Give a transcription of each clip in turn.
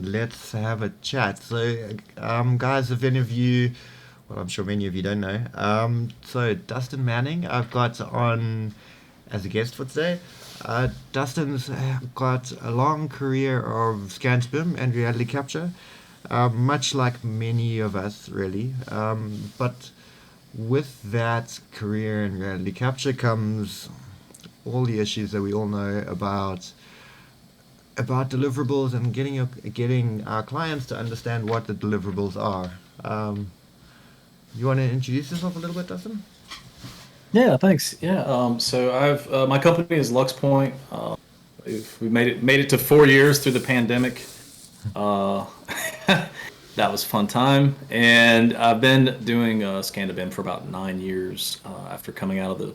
let's have a chat. So, guys, if any of you, well, I'm sure many of you don't know, so Dustin Manning, I've got on as a guest for today. Dustin's got a long career of Scan-To-BIM and reality capture, much like many of us, really. But with that career in reality capture comes all the issues that we all know about deliverables and getting our clients to understand what the deliverables are. Um, you want to introduce yourself a little bit, Dustin? Yeah, thanks. Yeah. So I've my company is Lux Point. We made it to 4 years through the pandemic. Uh, that was a fun time, and I've been doing Scan-To-BIM for about 9 years after coming out of the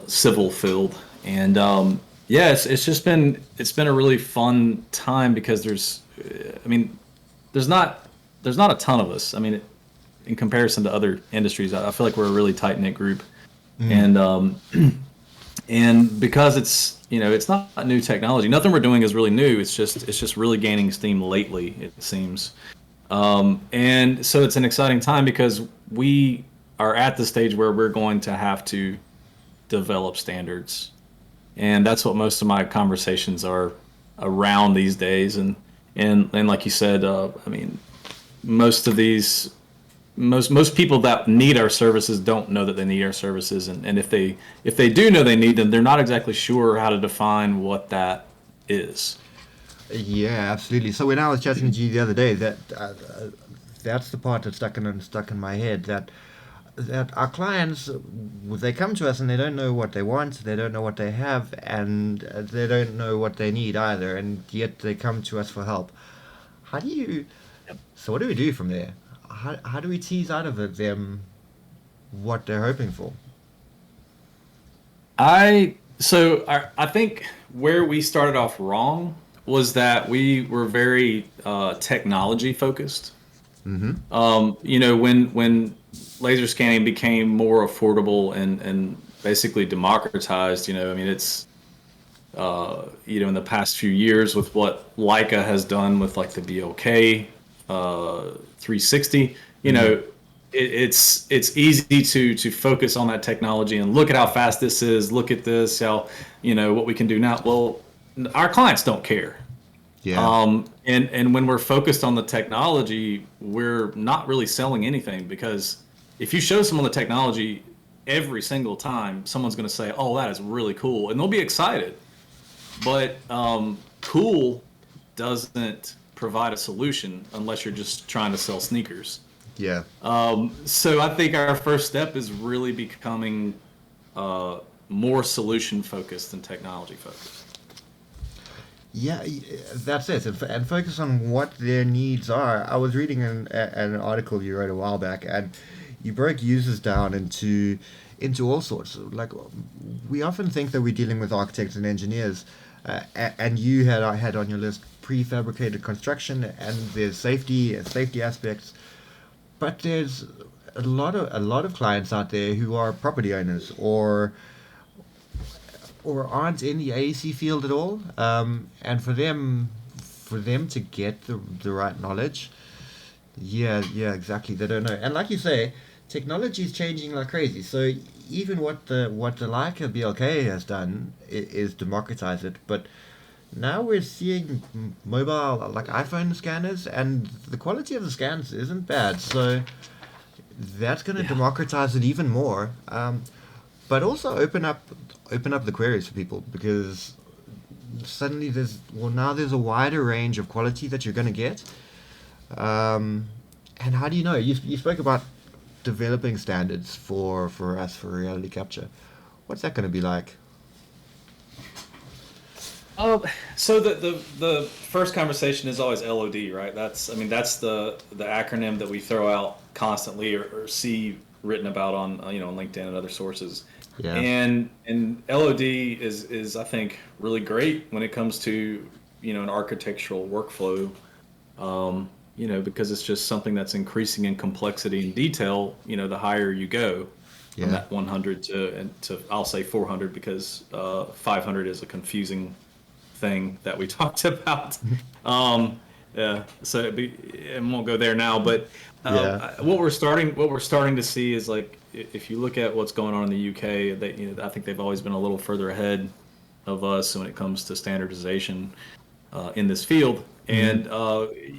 civil field. And yeah, it's been a really fun time because I mean, there's not there's not a ton of us. I mean, in comparison to other industries, I feel like we're a really tight knit group, Mm. and because it's not new technology. Nothing we're doing is really new. It's just really gaining steam lately, it seems. And so it's an exciting time because we are at the stage where we're going to have to develop standards, and that's what most of my conversations are around these days. And like you said, I mean, most of these most people that need our services don't know that they need our services, and if they do know they need them, they're not exactly sure how to define what that is. Yeah, absolutely. So when I was chatting to you the other day, that's the part that stuck in my head. That our clients, they come to us and they don't know what they want, they don't know what they have, and they don't know what they need either, and yet they come to us for help. How do you? So what do we do from there? How do we tease out of them what they're hoping for? I think where we started off wrong was that we were very technology focused. Mm-hmm. When laser scanning became more affordable and basically democratized, I mean, it's in the past few years with what Leica has done with like the BLK 360, Mm. it's easy to focus on that technology and look at how fast this is. Look at this, how what we can do now. Well, our clients don't care. Yeah. And when we're focused on the technology, we're not really selling anything because if you show someone the technology every single time, someone's going to say, "Oh, that is really cool," and they'll be excited. But cool doesn't provide a solution unless you're just trying to sell sneakers. Yeah. So I think our first step is really becoming more solution focused than technology focused. Yeah, that's it, and focus on what their needs are. I was reading an article you wrote a while back, and you broke users down into all sorts. Like we often think that we're dealing with architects and engineers, and you had on your list prefabricated construction, and there's safety aspects, but there's a lot of clients out there who are property owners or aren't in the AEC field at all. And for them to get the right knowledge, yeah, yeah, exactly. They don't know. And like you say, technology is changing like crazy. So even what the Leica BLK has done is democratize it. But now we're seeing mobile like iPhone scanners, and the quality of the scans isn't bad. So that's going to Yeah. democratize it even more. But also open up the queries for people because suddenly now there's a wider range of quality that you're going to get. Um, and how do you know? You spoke about developing standards for us for reality capture. What's that going to be like? Um, so the first conversation is always LOD, right? That's the acronym that we throw out constantly or see written about on on LinkedIn and other sources. Yeah. And LOD is I think really great when it comes to an architectural workflow. Because it's just something that's increasing in complexity and detail. The higher you go from Yeah. that 100 to I'll say 400 because 500 is a confusing thing that we talked about. Um, Yeah. So it won't go there now, but Yeah. what we're starting to see is like if you look at what's going on in the UK, I think they've always been a little further ahead of us when it comes to standardization in this field. Mm. And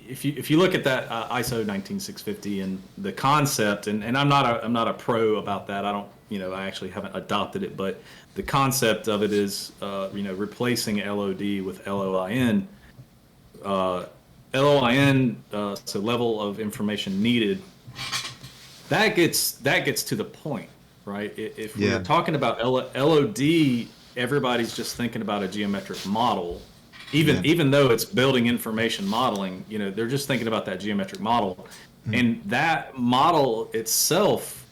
if you look at that ISO 19650 and the concept, and I'm not a pro about that. I don't I actually haven't adopted it, but the concept of it is replacing LOD with LOIN. Uh, LOIN, so level of information needed. That gets to the point, right? If we're Yeah. talking about LOD, everybody's just thinking about a geometric model. Yeah. Even though it's building information modeling, they're just thinking about that geometric model, Mm. and that model itself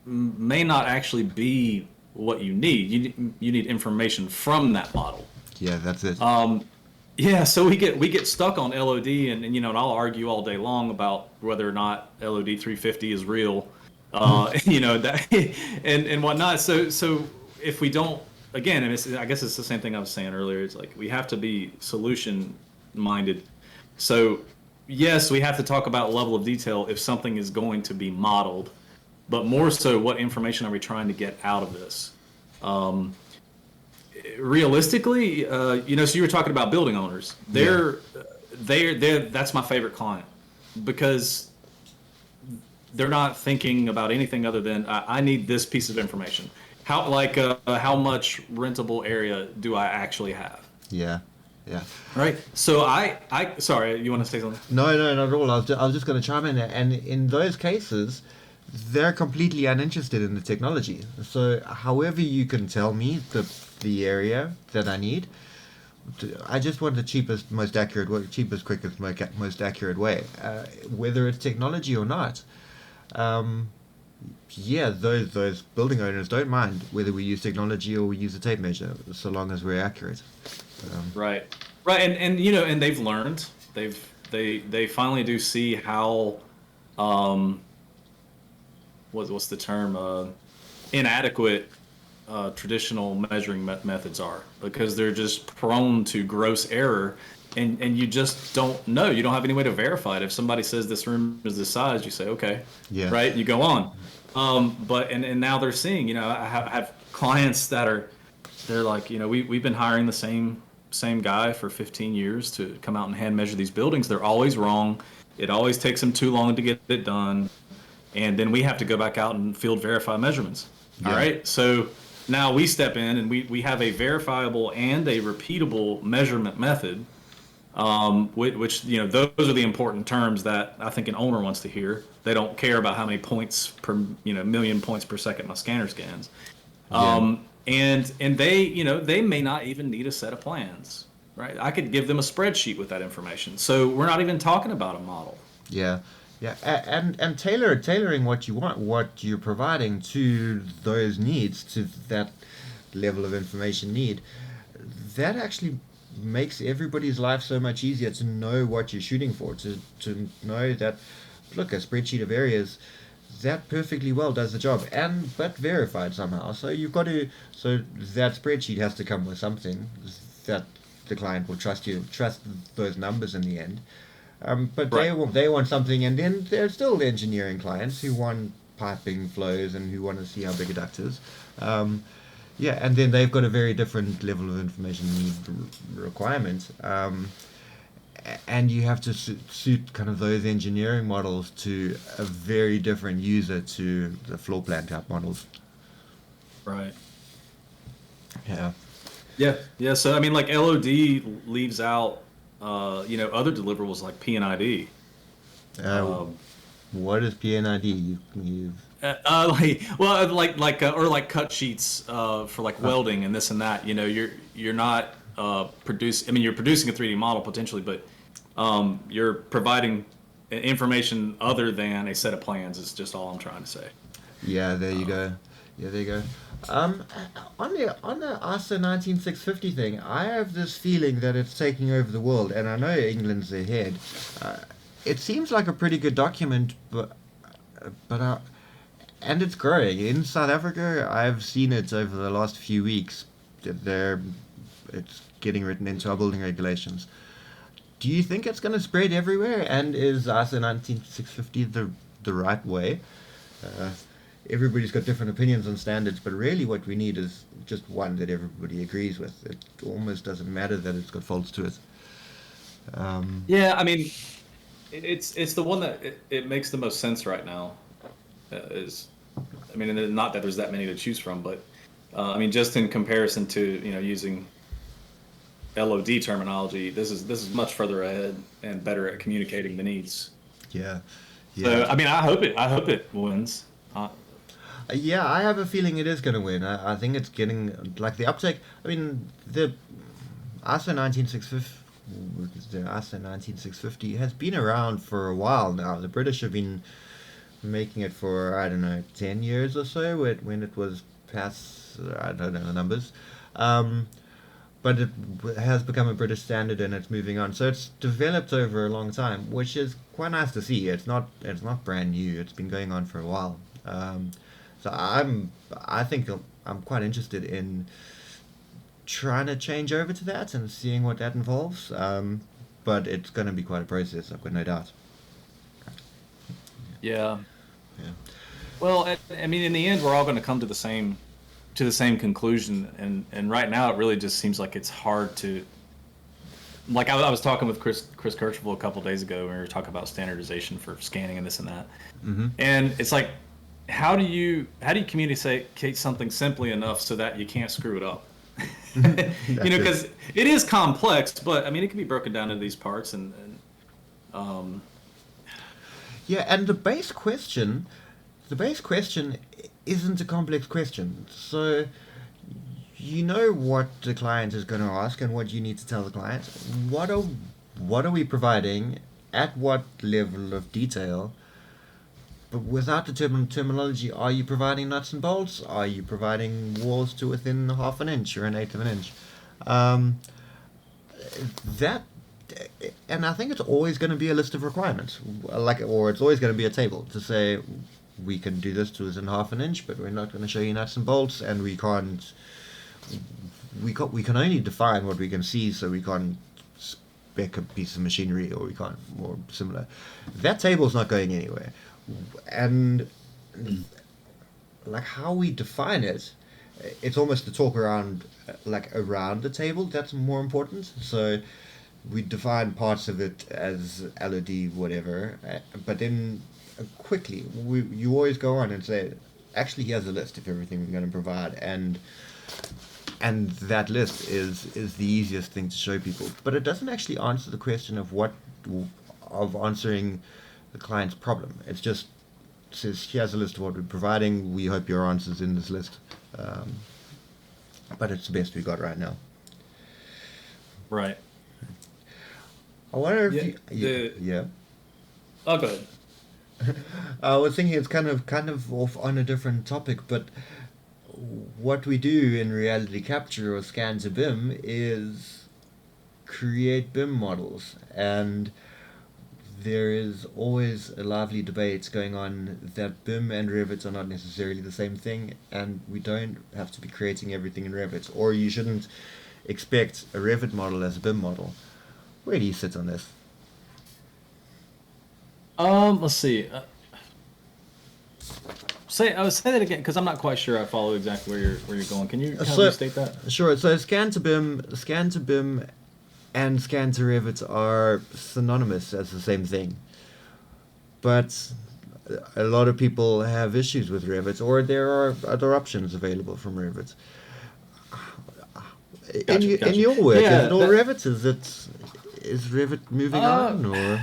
may not actually be what you need. You need information from that model. Yeah, that's it. Yeah, so we get stuck on LOD, and I'll argue all day long about whether or not LOD 350 is real, that and whatnot. So if we don't, again, and I guess it's the same thing I was saying earlier. It's like we have to be solution minded. So yes, we have to talk about level of detail if something is going to be modeled, but more so, what information are we trying to get out of this? Um, Realistically, so you were talking about building owners. Yeah. That's my favorite client because they're not thinking about anything other than I need this piece of information. How much rentable area do I actually have? Yeah. Yeah. Right. So sorry, you want to say something? No, no, not at all. I was just going to chime in there. And in those cases, they're completely uninterested in the technology. So, however you can tell me the area that I need, I just want the cheapest, most accurate way, cheapest, quickest, most accurate way, whether it's technology or not. Um, yeah, those building owners don't mind whether we use technology or we use a tape measure, so long as we're accurate. Right. Right. And they've learned. They finally do see how um, what's the term, inadequate traditional measuring methods are, because they're just prone to gross error, and you just don't know. You don't have any way to verify it. If somebody says this room is this size, you say okay, Yeah, right? You go on. But and now they're seeing. I have clients that they're like, we've been hiring the same guy for 15 years to come out and hand measure these buildings. They're always wrong. It always takes them too long to get it done, and then we have to go back out and field verify measurements. All yeah, right, so now we step in and we have a verifiable and a repeatable measurement method, which those are the important terms that I think an owner wants to hear. They don't care about how many points per million points per second my scanner scans. yeah. And they may not even need a set of plans, right? I could give them a spreadsheet with that information. So we're not even talking about a model. Yeah, yeah, and tailoring what you want, what you're providing to those needs, to that level of information need, that actually makes everybody's life so much easier to know what you're shooting for, to know that, look, a spreadsheet of areas that perfectly well does the job, and but verified somehow. So so that spreadsheet has to come with something that the client will trust those numbers in the end. But Right. they want something, and then there's still the engineering clients who want piping flows and who want to see how big a duct is. Um, yeah, and then they've got a very different level of information need requirement, and you have to suit kind of those engineering models to a very different user to the floor plan type models. Right. Yeah. Yeah. Yeah. So I mean, like LOD leaves out, other deliverables like P and ID. Uh, what is PNID? You've Or like cut sheets for like welding and this and that. You're not produce. I mean, you're producing a 3D model potentially, but you're providing information other than a set of plans. Is just all I'm trying to say. Yeah, there you go. Yeah, there you go. Um, on the ISO 19650 thing, I have this feeling that it's taking over the world, and I know England's ahead. Uh, it seems like a pretty good document, but and it's growing in South Africa. I've seen it over the last few weeks. That it's getting written into our building regulations. do you think it's going to spread everywhere? And is ISO 19650 the right way? Uh, Everybody's got different opinions on standards, but really what we need is just one that everybody agrees with. It almost doesn't matter that it's got faults to it. Um, Yeah, I mean, it's the one that it makes the most sense right now. Is I mean, and not that there's that many to choose from, but I mean, just in comparison to using LOD terminology, this is much further ahead and better at communicating the needs. yeah, So yeah. I mean, I hope it wins. Yeah, I have a feeling it is going to win. I think it's getting like the uptake. I mean, the ISO 19650, the ISO 19650 has been around for a while now. The British have been making it for, I don't know, 10 years or so when it was past, I don't know the numbers. Um, but it has become a British standard and it's moving on. So it's developed over a long time, which is quite nice to see. It's not brand new. It's been going on for a while. So I think I'm quite interested in trying to change over to that and seeing what that involves. But it's going to be quite a process. I've got no doubt. Yeah. Yeah. Well, I mean, in the end, we're all going to come to the same conclusion, and right now, it really just seems like it's hard to. Like I was talking with Chris Kirchhoff a couple days ago, and we were talking about standardization for scanning and this and that, Mm-hmm. and it's like, how do you communicate something simply enough so that you can't screw it up? That's it. Because it is complex, but I mean, it can be broken down into these parts, and Yeah, and the base question isn't a complex question. So you know what the client is going to ask and what you need to tell the client. What are we providing at what level of detail? But without the terminology, are you providing nuts and bolts? Are you providing walls to within half an inch or an eighth of an inch? Um, that and I think it's always going to be a list of requirements, or it's always going to be a table to say we can do this to within half an inch, but we're not going to show you nuts and bolts, and we can only define what we can see, so we can't spec a piece of machinery, or we can't, or similar. That table's not going anywhere, and like how we define it, it's almost the talk around around the table that's more important. So we define parts of it as LOD whatever, but then quickly you always go on and say, actually here's a list of everything we're going to provide, and that list is the easiest thing to show people, but it doesn't actually answer the question of answering the client's problem. It's just says here's a list of what we're providing, we hope your answer's in this list. um, but it's the best we got right now. right. I wonder if Yeah. yeah. Oh, go ahead. I was thinking it's kind of off on a different topic, but what we do in reality capture or Scan-To-BIM is create BIM models, and there is always a lively debate going on that BIM and Revit are not necessarily the same thing, and we don't have to be creating everything in Revit, or you shouldn't expect a Revit model as a BIM model. Where do you sit on this? Let's see. Say that again, because I'm not quite sure I follow exactly where you're going. Can you kind of So, restate that? sure. So Scan-To-BIM, and Scan-To-Revit are synonymous as the same thing, but a lot of people have issues with Revit, or there are other options available from Revit. In Gotcha, in gotcha. your work, is Yeah, it all Revit? Is Revit moving uh, on, or?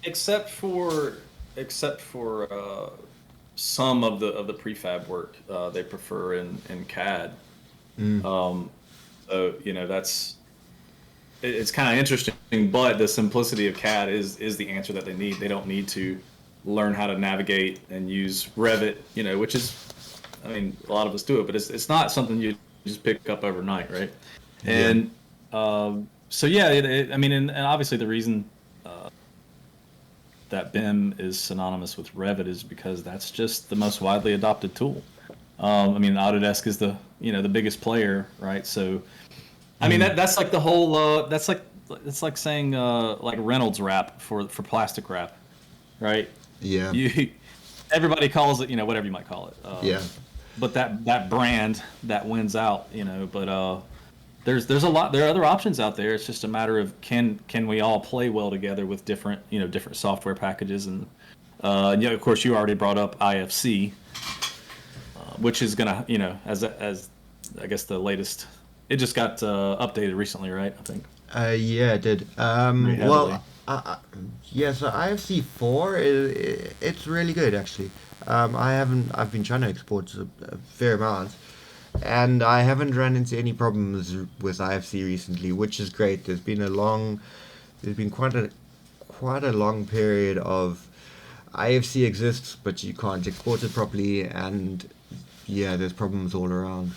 except for some of the prefab work, they prefer in CAD. Mm, So it's kind of interesting, but the simplicity of CAD is the answer that they need. They don't need to learn how to navigate and use Revit, which is, I mean, a lot of us do it, but it's not something you just pick up overnight, right? yeah. And so yeah, I mean, and obviously the reason that BIM is synonymous with Revit is because that's just the most widely adopted tool. I mean, Autodesk is the biggest player, right? So I mean, Mm, that's like the whole that's like it's like saying like Reynolds wrap for plastic wrap, right? Yeah. You everybody calls it, whatever you might call it. Yeah. But that brand that wins out, But there's a lot. There are other options out there. It's just a matter of can we all play well together with different software packages and yeah, of course you already brought up IFC, which is gonna as I guess the latest. It just got updated recently, right? I think. Yeah, it did. Pretty heavily. Well, yeah. So IFC 4, it's really good actually. I've been trying to export a fair amount, and I haven't run into any problems with IFC recently, which is great. There's been quite a long period of IFC exists, but you can't export it properly, and yeah, there's problems all around.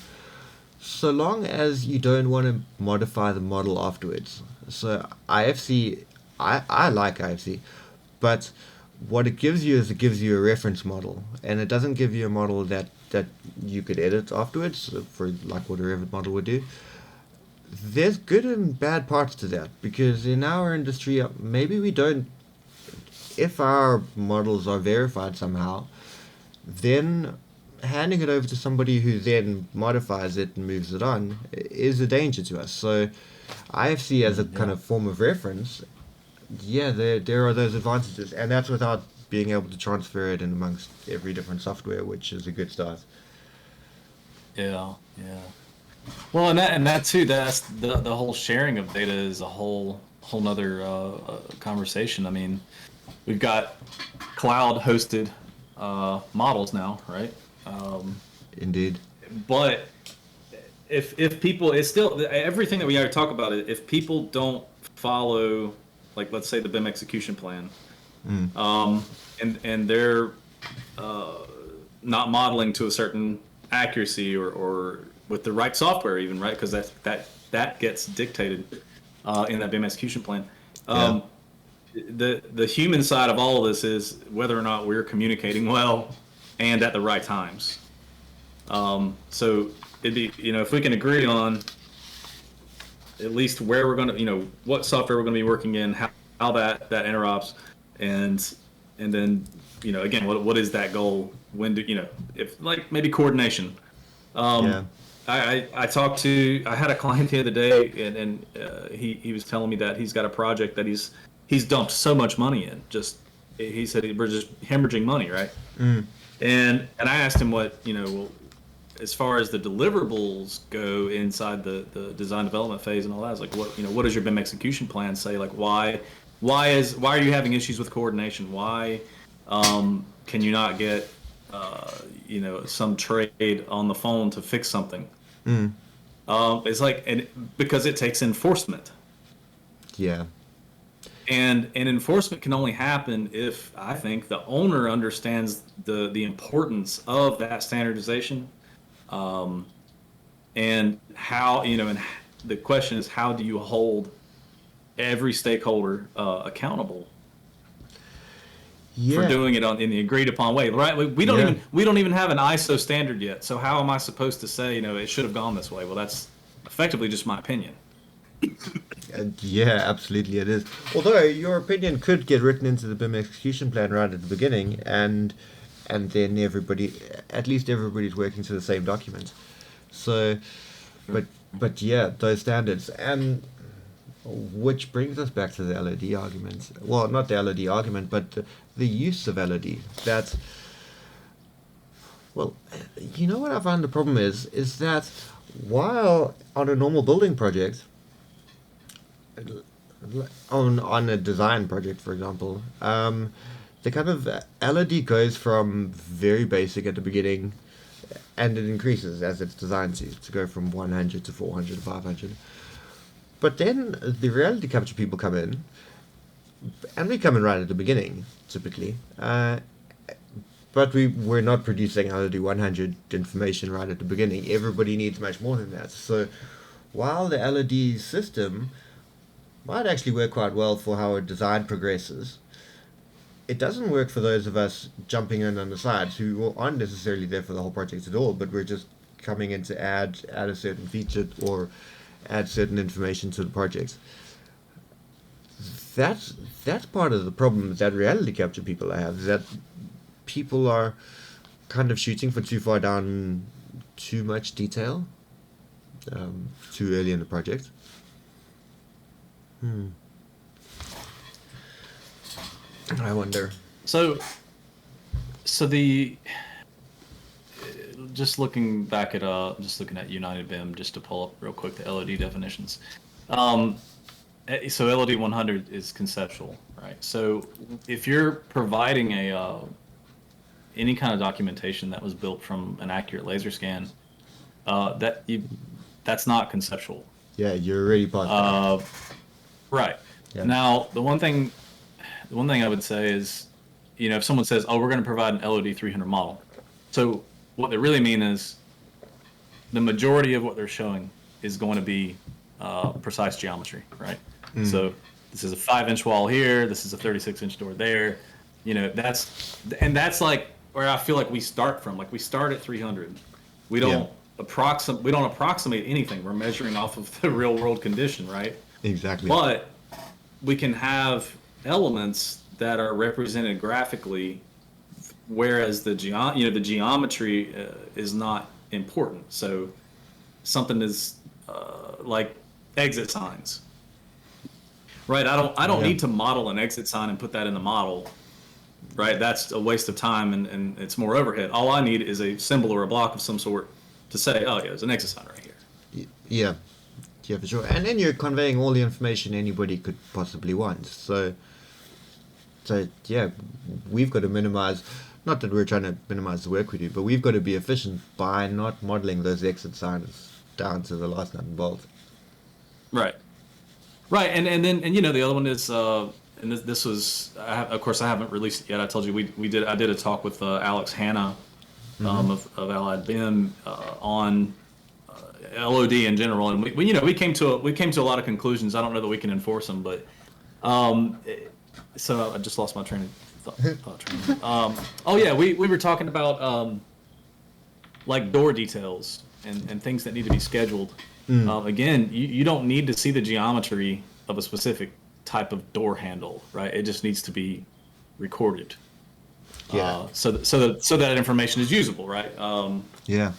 So long as you don't want to modify the model afterwards. So IFC, I like IFC, but what it gives you is it gives you a reference model, and it doesn't give you a model that you could edit afterwards for like what a Revit model would do. There's good and bad parts to that because in our industry, maybe we don't. If our models are verified somehow, then handing it over to somebody who then modifies it and moves it on is a danger to us. So IFC as a kind Yeah. of form of reference, yeah, there are those advantages, and that's without being able to transfer it in amongst every different software, which is a good start. Yeah. Yeah. Well, and that too. That's the whole sharing of data is a whole nother conversation. I mean, we've got cloud hosted models now, right? Um, Indeed. but if people, it's still everything that we already talk about. If people don't follow, like let's say the BIM execution plan, Mm. and they're uh, not modeling to a certain accuracy or with the right software, even right, because that gets dictated in that BIM execution plan. Yeah. Um, the human side of all of this is whether or not we're communicating well and at the right times. So it'd be, if we can agree on at least where we're going to, what software we're going to be working in, how that interops, and then, again, what is that goal? When do, if like maybe coordination. Um, Yeah. I had a client the other day, and he was telling me that he's got a project that he's dumped so much money in. Just he said we're just hemorrhaging money, right? Mm. And I asked him what, well, as far as the deliverables go inside the design development phase and all that. I was like, what does your BIM execution plan say? Like why are you having issues with coordination? Why can you not get some trade on the phone to fix something? Mm. It's like, and because it takes enforcement, Yeah. and enforcement can only happen if I think the owner understands the importance of that standardization, and how, and the question is, how do you hold every stakeholder accountable for Yeah. doing it in the agreed upon way, right? Yeah. We don't even have an ISO standard yet. So how am I supposed to say, it should have gone this way? Well, that's effectively just my opinion. Yeah, absolutely it is. Although your opinion could get written into the BIM execution plan right at the beginning, and then at least everybody's working to the same document. So, but yeah, those standards, and which brings us back to the LOD argument. Well, not the LOD argument, but the use of LOD. That, well, you know what I find the problem is that while on a normal building project, on a design project, for example, the kind of LOD goes from very basic at the beginning, and it increases as it's designed to go from 100 to 400 to 500. But then the reality capture people come in, and we come in right at the beginning, typically. But we're not producing LOD 100 information right at the beginning. Everybody needs much more than that. So while the LOD system might actually work quite well for how a design progresses, it doesn't work for those of us jumping in on the sides who aren't necessarily there for the whole project at all, but we're just coming in to add a certain feature or add certain information to the project. that's that's part of the problem that reality capture people have, is that people are kind of shooting for too far down, too much detail, too early in the project. Hmm. I wonder. So so the just looking back at just looking at United BIM just to pull up real quick the LOD definitions. Um, so LOD 100 is conceptual, right? So if you're providing a any kind of documentation that was built from an accurate laser scan, that you that's not conceptual. Yeah, you're already past that. Uh, right. Yeah. Now, the one thing I would say is, if someone says, "Oh, we're going to provide an LOD 300 model," so what they really mean is the majority of what they're showing is going to be precise geometry, right? So this is a 5-inch wall here. This is a 36-inch door there. That's like where I feel like we start from. Like we start at 300. We Yeah. don't approximate anything. We're measuring off of the real world condition, right? Exactly. But we can have elements that are represented graphically, whereas the geometry is not important. So something is like exit signs, right? I don't Yeah. need to model an exit sign and put that in the model, right? That's a waste of time and it's more overhead. All I need is a symbol or a block of some sort to say, oh yeah, there's an exit sign right here. Yeah. Yeah, for sure. And then you're conveying all the information anybody could possibly want. So yeah, we've got to minimize. Not that we're trying to minimize the work we do, but we've got to be efficient by not modeling those exit signs down to the last nut and bolt. Right. Right, and the other one is, and this was, of course, I haven't released it yet. I told you I did a talk with Alex Hanna, of Allied BIM, on LOD in general, and we came to a lot of conclusions. I don't know that we can enforce them, but um, so I just lost my train of thought. Oh yeah, we were talking about like door details and things that need to be scheduled. Again, you don't need to see the geometry of a specific type of door handle, right? It just needs to be recorded. Yeah. So that information is usable, right? Yeah.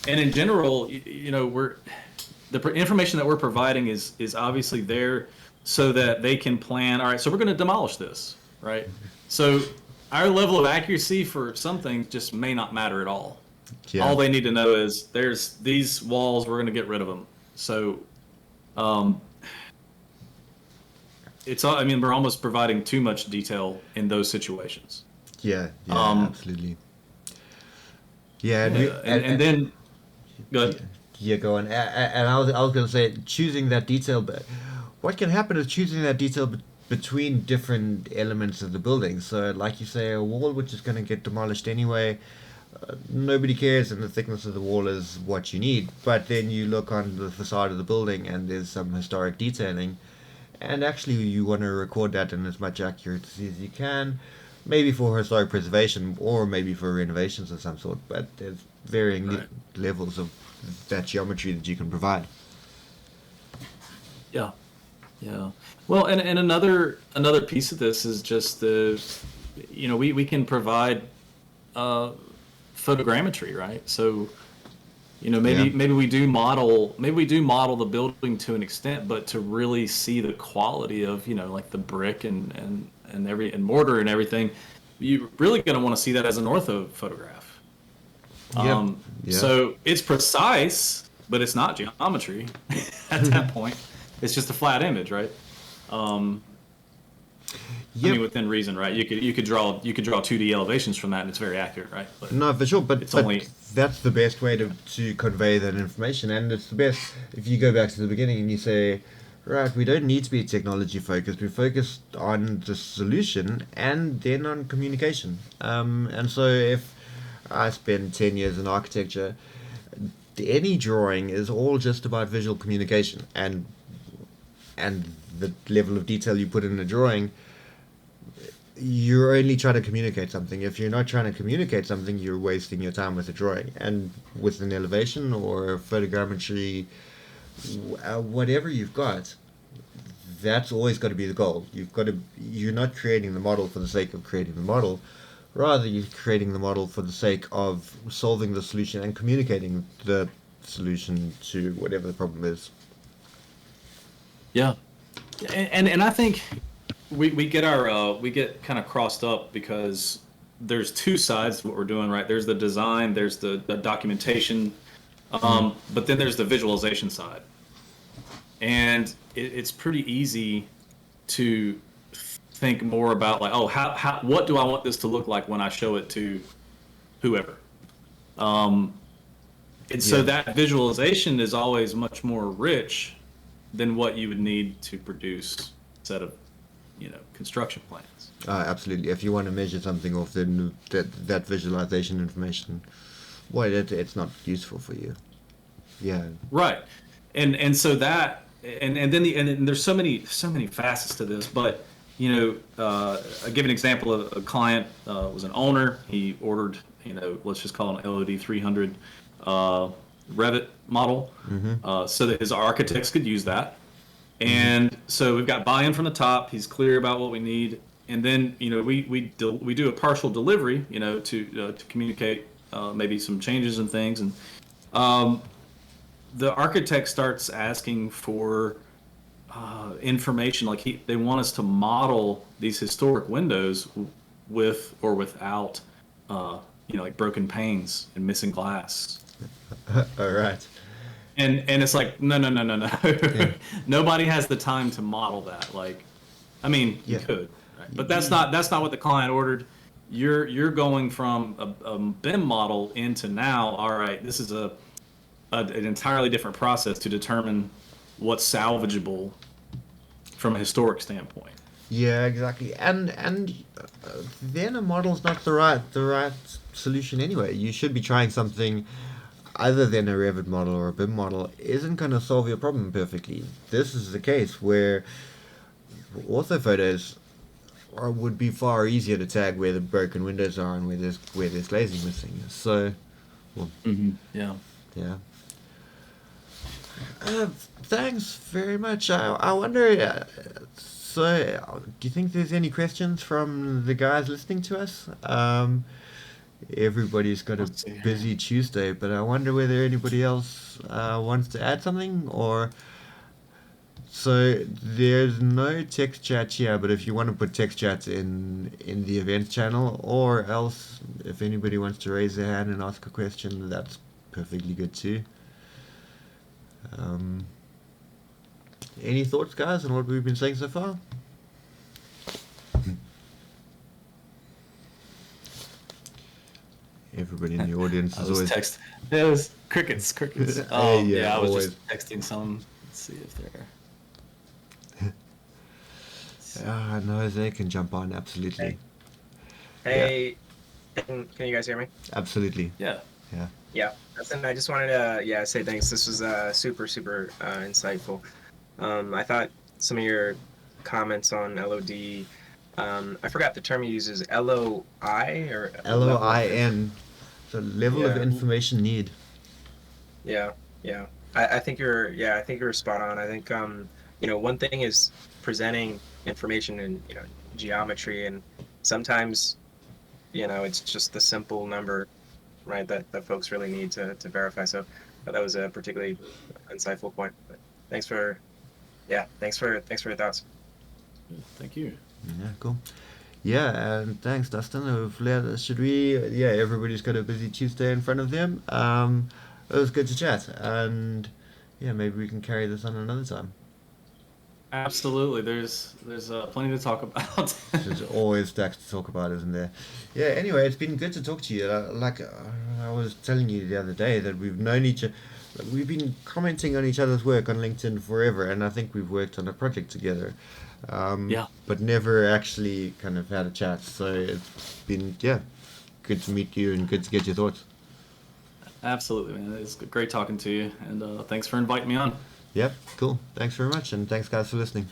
And in general, information that we're providing is obviously there so that they can plan. All right, so we're going to demolish this, right? So our level of accuracy for some things just may not matter at all. Yeah. All they need to know is there's these walls, we're going to get rid of them. So we're almost providing too much detail in those situations. Yeah. Yeah. Absolutely. Yeah. And then go ahead. Yeah, go on. And I was going to say, choosing that detail, but what can happen is choosing that detail between different elements of the building. So, like you say, a wall which is going to get demolished anyway, nobody cares, and the thickness of the wall is what you need. But then you look on the facade of the building, and there's some historic detailing, and actually you want to record that in as much accuracy as you can, maybe for historic preservation or maybe for renovations of some sort. But there's varying Right. levels of that geometry that you can provide. Yeah. Yeah. Well, and another piece of this is just we can provide photogrammetry, right? So, maybe we do model the building to an extent, but to really see the quality of, like the brick and mortar and everything, you're really going to want to see that as an ortho photograph. Yeah. Yeah. So it's precise, but it's not geometry at that point. It's just a flat image, right? Yep. Within reason, right? You could draw 2D elevations from that, and it's very accurate, right? But No, for sure, but only that's the best way to convey that information, and it's the best if you go back to the beginning and you say, right, we don't need to be technology focused. We're focused on the solution and then on communication. And so if I spend 10 years in architecture, any drawing is all just about visual communication, and the level of detail you put in a drawing, you're only trying to communicate something. If you're not trying to communicate something, you're wasting your time with a drawing. And with an elevation or photogrammetry, whatever you've got, that's always got to be the goal. You're not creating the model for the sake of creating the model. Rather, you're creating the model for the sake of solving the solution and communicating the solution to whatever the problem is. Yeah, and I think we get our we get kind of crossed up because there's two sides to what we're doing, right? There's the design, there's the documentation, but then there's the visualization side, and it's pretty easy to think more about like, oh, how what do I want this to look like when I show it to whoever. And so Yeah. that visualization is always much more rich than what you would need to produce a set of, construction plans. Absolutely. If you want to measure something off, then that visualization information, well, it's not useful for you. Yeah. Right. And so that and then and there's so many facets to this, but I'll give an example of a client was an owner. He ordered, let's just call it an LOD 300 Revit model, so that his architects could use that. And so we've got buy-in from the top. He's clear about what we need, and then we do a partial delivery, to communicate maybe some changes and things, and the architect starts asking for information, like they want us to model these historic windows with or without like broken panes and missing glass. All right. And it's like, no. Yeah. Nobody has the time to model that. Like, I mean, you Yeah. could, right? But that's not what the client ordered. You're going from a BIM model into now. All right, this is an entirely different process to determine what's salvageable from a historic standpoint. Yeah, exactly. And then a model's not the right solution anyway. You should be trying something other than a Revit model or a BIM model isn't going to solve your problem perfectly. This is the case where ortho photos would be far easier to tag where the broken windows are and where there's glazing missing. So, well, Yeah. yeah. Thanks very much. I wonder. Do you think there's any questions from the guys listening to us? Everybody's got a Let's see here. busy Tuesday, but I wonder whether anybody else wants to add something or. So there's no text chat here, but if you want to put text chats in the event channel, or else if anybody wants to raise their hand and ask a question, that's perfectly good too. Any thoughts, guys, on what we've been saying so far? Everybody in the audience I is was always. It was crickets. Yeah, I was always. just texting some. Let's see if they're. No, they can jump on, absolutely. Hey, can you guys hear me? Absolutely. Yeah. Yeah. Yeah. And I just wanted to say thanks. This was super insightful. I thought some of your comments on LOD, I forgot the term you use is LOI or LOIN, the level of Yeah. information need. Yeah. I think you're spot on. I think one thing is presenting information in geometry, and sometimes it's just the simple number, right, that folks really need to verify. So that was a particularly insightful point. But thanks for your thoughts. Thank you. Yeah, cool. Yeah, and thanks, Dustin. Should we? Yeah, everybody's got a busy Tuesday in front of them. It was good to chat, and yeah, maybe we can carry this on another time. Absolutely. There's plenty to talk about. There's always stacks to talk about, isn't there? Yeah. Anyway, it's been good to talk to you. I was telling you the other day that we've known each. We've been commenting on each other's work on LinkedIn forever, and I think we've worked on a project together. Yeah. But never actually kind of had a chat. So it's been good to meet you and good to get your thoughts. Absolutely, man. It's great talking to you, and thanks for inviting me on. Yep. Cool. Thanks very much, and thanks guys for listening.